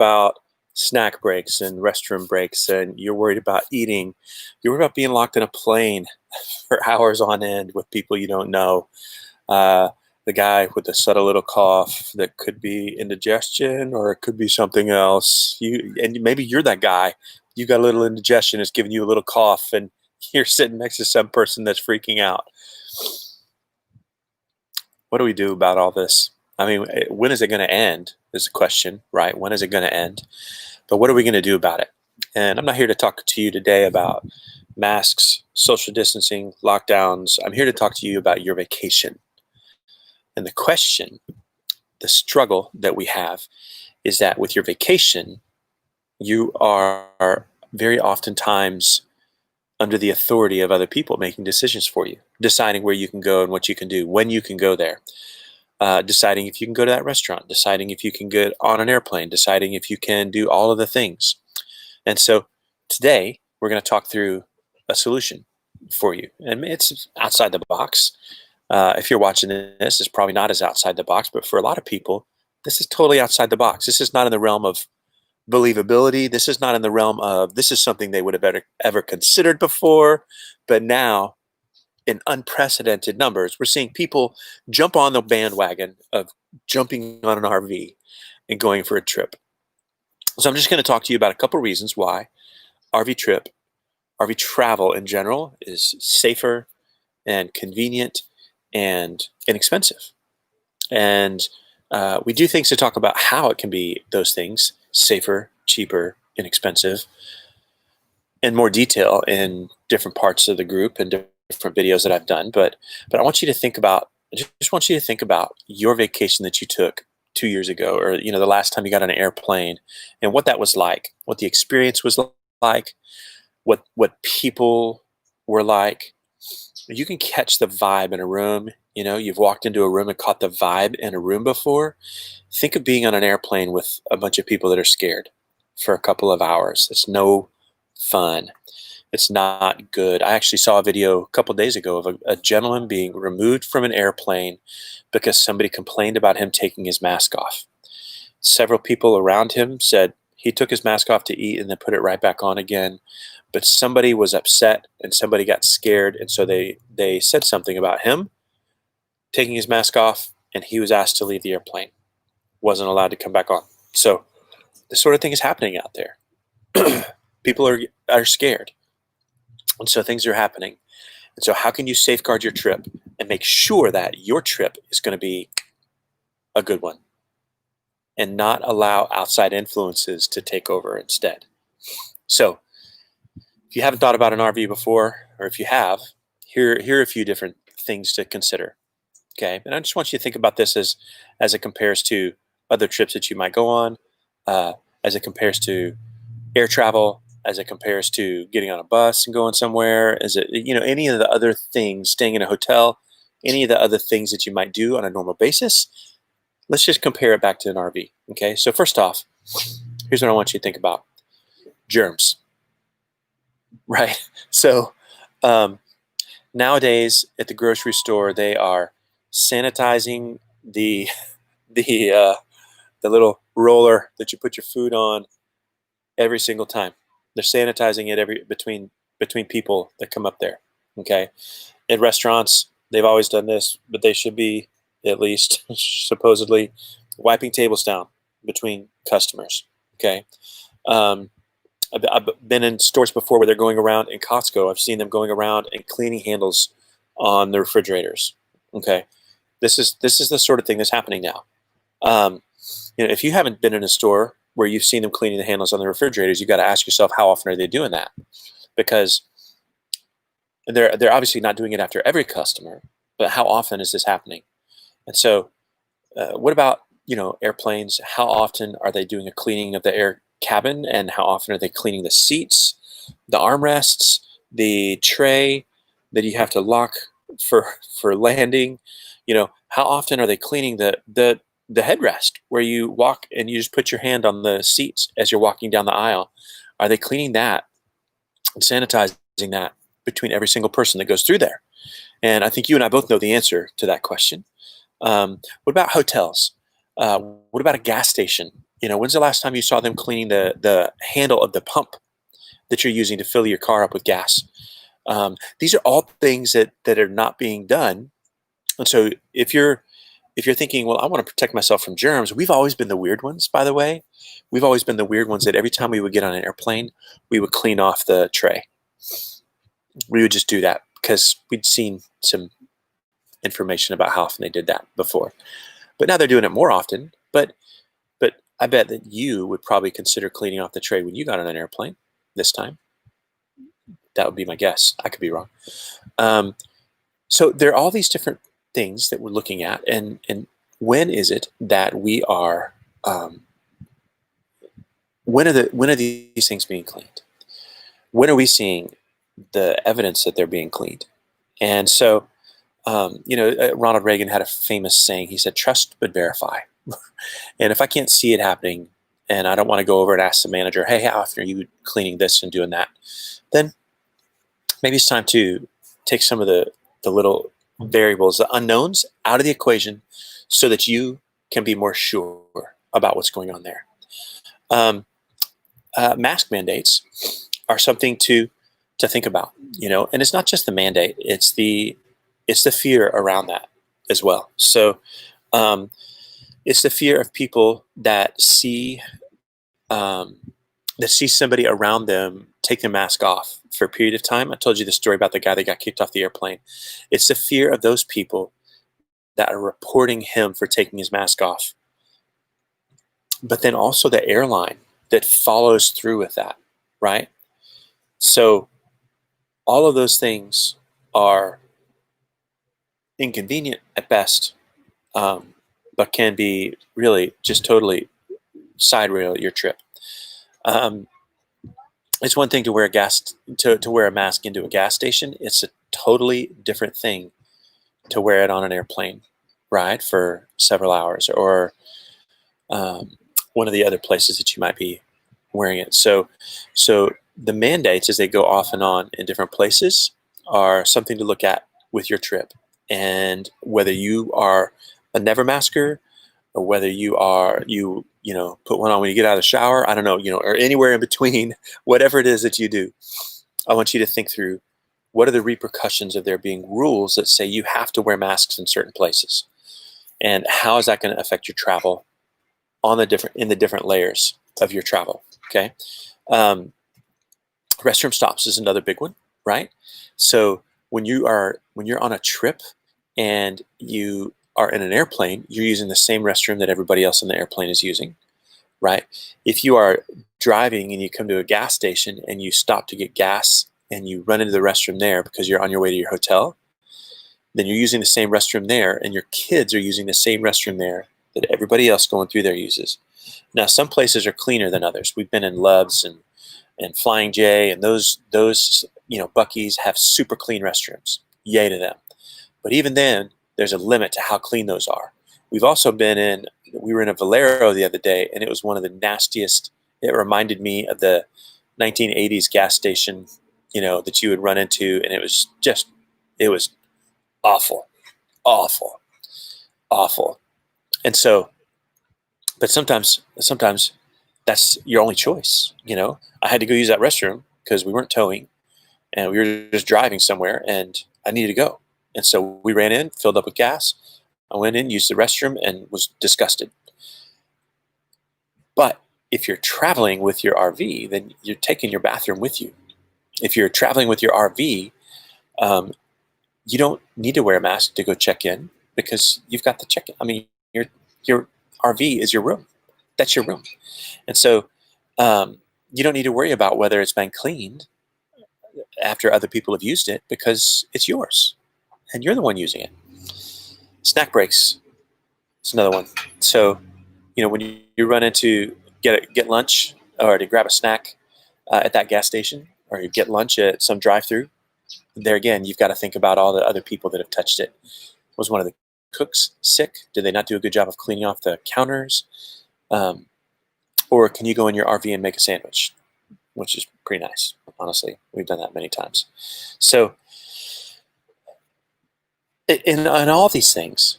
about snack breaks and restroom breaks, and you're worried about eating. You're worried about being locked in a plane for hours on end with people you don't know. Uh, the guy with the subtle little cough that could be indigestion or it could be something else. And maybe you're that guy. You got a little indigestion, it's giving you a little cough, and you're sitting next to some person that's freaking out. What do we do about all this? I mean, when is it going to end is the question, right? When is it going to end? But what are we going to do about it? And I'm not here to talk to you today about masks, social distancing, lockdowns. I'm here to talk to you about your vacation. And the question, the struggle that we have is that with your vacation, you are very oftentimes under the authority of other people making decisions for you, deciding where you can go and what you can do, when you can go there, deciding if you can go to that restaurant, deciding if you can get on an airplane, deciding if you can do all of the things. And so today we're going to talk through a solution for you. And it's outside the box. If you're watching this, it's probably not as outside the box, but for a lot of people, this is totally outside the box. This is not in the realm of believability. This is not in the realm of this is something they would have ever considered before. But now, in unprecedented numbers, we're seeing people jump on the bandwagon of jumping on an RV and going for a trip. So I'm just going to talk to you about a couple reasons why RV travel in general is safer and convenient and inexpensive. And we do things to talk about how it can be those things, safer, cheaper, inexpensive, in more detail in different parts of the group and different videos that I've done. But I want you to think about, I just want you to think about your vacation that you took 2 years ago, or the last time you got on an airplane, and what that was like, what the experience was like, what people were like. You can catch the vibe in a room. You've walked into a room and caught the vibe in a room before. Think of being on an airplane with a bunch of people that are scared for a couple of hours. It's no fun. It's not good. I actually saw a video a couple of days ago of a gentleman being removed from an airplane because somebody complained about him taking his mask off. Several people around him said he took his mask off to eat and then put it right back on again. But somebody was upset and somebody got scared, and so they said something about him taking his mask off, and he was asked to leave the airplane. Wasn't allowed to come back on. So this sort of thing is happening out there. People are scared. And so things are happening. And so how can you safeguard your trip and make sure that your trip is going to be a good one and not allow outside influences to take over instead? So if you haven't thought about an RV before, or if you have, here are a few different things to consider. Okay, and I just want you to think about this as it compares to other trips that you might go on, as it compares to air travel, as it compares to getting on a bus and going somewhere, as it any of the other things, staying in a hotel, any of the other things that you might do on a normal basis. Let's just compare it back to an RV. Okay, so first off, here's what I want you to think about: germs. Right. So nowadays at the grocery store, they are sanitizing the little roller that you put your food on every single time. They're sanitizing it between people that come up there. Okay. At restaurants, they've always done this, but they should be at least supposedly wiping tables down between customers. Okay. I've been in stores before where they're going around in Costco. I've seen them going around and cleaning handles on the refrigerators. Okay, this is the sort of thing that's happening now. If you haven't been in a store where you've seen them cleaning the handles on the refrigerators, you got to ask yourself, how often are they doing that? Because they're obviously not doing it after every customer, but how often is this happening? And so, what about airplanes? How often are they doing a cleaning of the air cabin, and how often are they cleaning the seats, the armrests, the tray that you have to lock for landing? How often are they cleaning the headrest where you walk and you just put your hand on the seats as you're walking down the aisle? Are they cleaning that and sanitizing that between every single person that goes through there? And I think you and I both know the answer to that question. What about hotels? What about a gas station? When's the last time you saw them cleaning the handle of the pump that you're using to fill your car up with gas? These are all things that are not being done. And so if you're thinking, well, I want to protect myself from germs, we've always been the weird ones, by the way. We've always been the weird ones that every time we would get on an airplane, we would clean off the tray. We would just do that because we'd seen some information about how often they did that before. But now they're doing it more often. But I bet that you would probably consider cleaning off the tray when you got on an airplane this time. That would be my guess. I could be wrong. So there are all these different things that we're looking at, and when is it that we are? When are these things being cleaned? When are we seeing the evidence that they're being cleaned? And so, Ronald Reagan had a famous saying. He said, "Trust but verify." And if I can't see it happening, and I don't want to go over and ask the manager, "Hey, how often are you cleaning this and doing that?" Then maybe it's time to take some of the little variables, the unknowns, out of the equation, so that you can be more sure about what's going on there. Mask mandates are something to think about, and it's not just the mandate; it's the fear around that as well. So it's the fear of people that see somebody around them take their mask off for a period of time. I told you the story about the guy that got kicked off the airplane. It's the fear of those people that are reporting him for taking his mask off, but then also the airline that follows through with that, right? So all of those things are inconvenient at best, but can be really just totally side rail your trip. It's one thing to wear a mask into a gas station. It's a totally different thing to wear it on an airplane ride for several hours, or one of the other places that you might be wearing it. So the mandates, as they go off and on in different places, are something to look at with your trip. And whether you are a never masker, or whether you put one on when you get out of the shower, I don't know, or anywhere in between, whatever it is that you do, I want you to think through, what are the repercussions of there being rules that say you have to wear masks in certain places, and how is that going to affect your travel in the different layers of your travel? Okay. Restroom stops is another big one, right? So when you're on a trip and you are in an airplane, you're using the same restroom that everybody else in the airplane is using, right? If you are driving and you come to a gas station and you stop to get gas and you run into the restroom there because you're on your way to your hotel, then you're using the same restroom there, and your kids are using the same restroom there that everybody else going through there uses. Now, some places are cleaner than others. We've been in Love's and Flying J, and those Buc-ee's have super clean restrooms. Yay to them. But even then, there's a limit to how clean those are. We were in a Valero the other day, and it was one of the nastiest. It reminded me of the 1980s gas station, that you would run into, and it was awful, awful, awful. And so, but sometimes that's your only choice. I had to go use that restroom because we weren't towing, and we were just driving somewhere, and I needed to go. And so we ran in, filled up with gas. I went in, used the restroom, and was disgusted. But if you're traveling with your RV, then you're taking your bathroom with you. If you're traveling with your RV, you don't need to wear a mask to go check in because you've got the check-in. I mean, your RV is your room. That's your room. And so you don't need to worry about whether it's been cleaned after other people have used it, because it's yours and you're the one using it. Snack breaks is another one. So, when you run into get lunch or to grab a snack at that gas station, or you get lunch at some drive-through, there again, you've got to think about all the other people that have touched it. Was one of the cooks sick? Did they not do a good job of cleaning off the counters? Or can you go in your RV and make a sandwich, which is pretty nice, honestly. We've done that many times. So in all these things,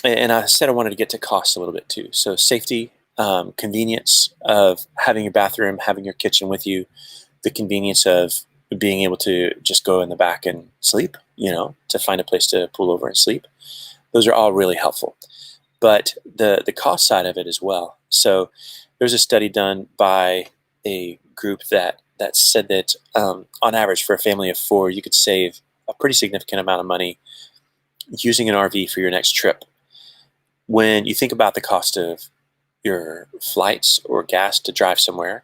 and I said I wanted to get to cost a little bit too. So safety, convenience of having your bathroom, having your kitchen with you, the convenience of being able to just go in the back and sleep, to find a place to pull over and sleep. Those are all really helpful. But the cost side of it as well. So there's a study done by a group that said that on average for a family of 4, you could save a pretty significant amount of money using an RV for your next trip. When you think about the cost of your flights or gas to drive somewhere,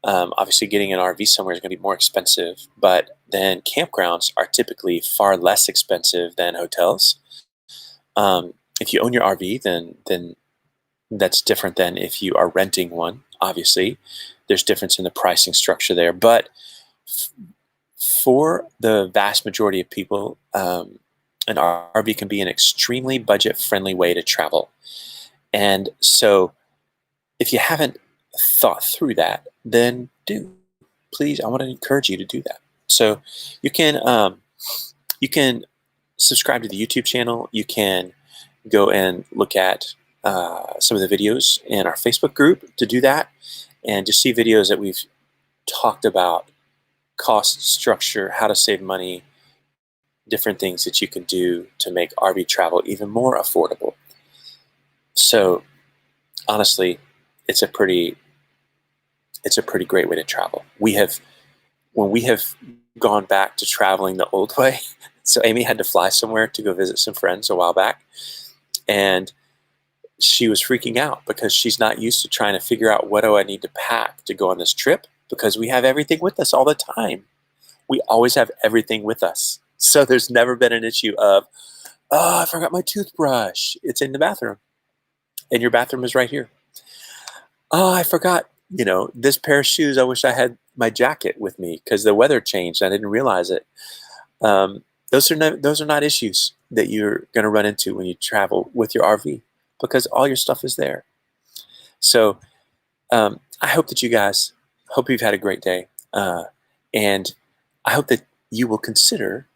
obviously getting an RV somewhere is going to be more expensive, but then campgrounds are typically far less expensive than hotels. If you own your RV, then that's different than if you are renting one. Obviously, there's difference in the pricing structure there, but for the vast majority of people, an RV can be an extremely budget-friendly way to travel. And so, if you haven't thought through that, then please, I want to encourage you to do that. So, you can subscribe to the YouTube channel. You can go and look at some of the videos in our Facebook group to do that, and just see videos that we've talked about cost structure, how to save money, different things that you can do to make RV travel even more affordable. So honestly, it's a pretty great way to travel. When we have gone back to traveling the old way, so Amy had to fly somewhere to go visit some friends a while back, and she was freaking out because she's not used to trying to figure out what do I need to pack to go on this trip, because we have everything with us all the time. We always have everything with us. So there's never been an issue of, oh, I forgot my toothbrush. It's in the bathroom. And your bathroom is right here. Oh, I forgot, this pair of shoes. I wish I had my jacket with me because the weather changed. I didn't realize it. Those are not issues that you're going to run into when you travel with your RV, because all your stuff is there. So I hope that hope you've had a great day. And I hope that you will consider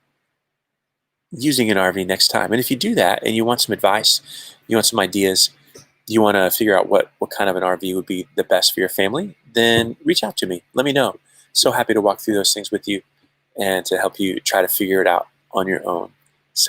using an RV next time. And if you do that and you want some advice, you want some ideas, you want to figure out what kind of an RV would be the best for your family, then reach out to me. Let me know. So happy to walk through those things with you and to help you try to figure it out on your own.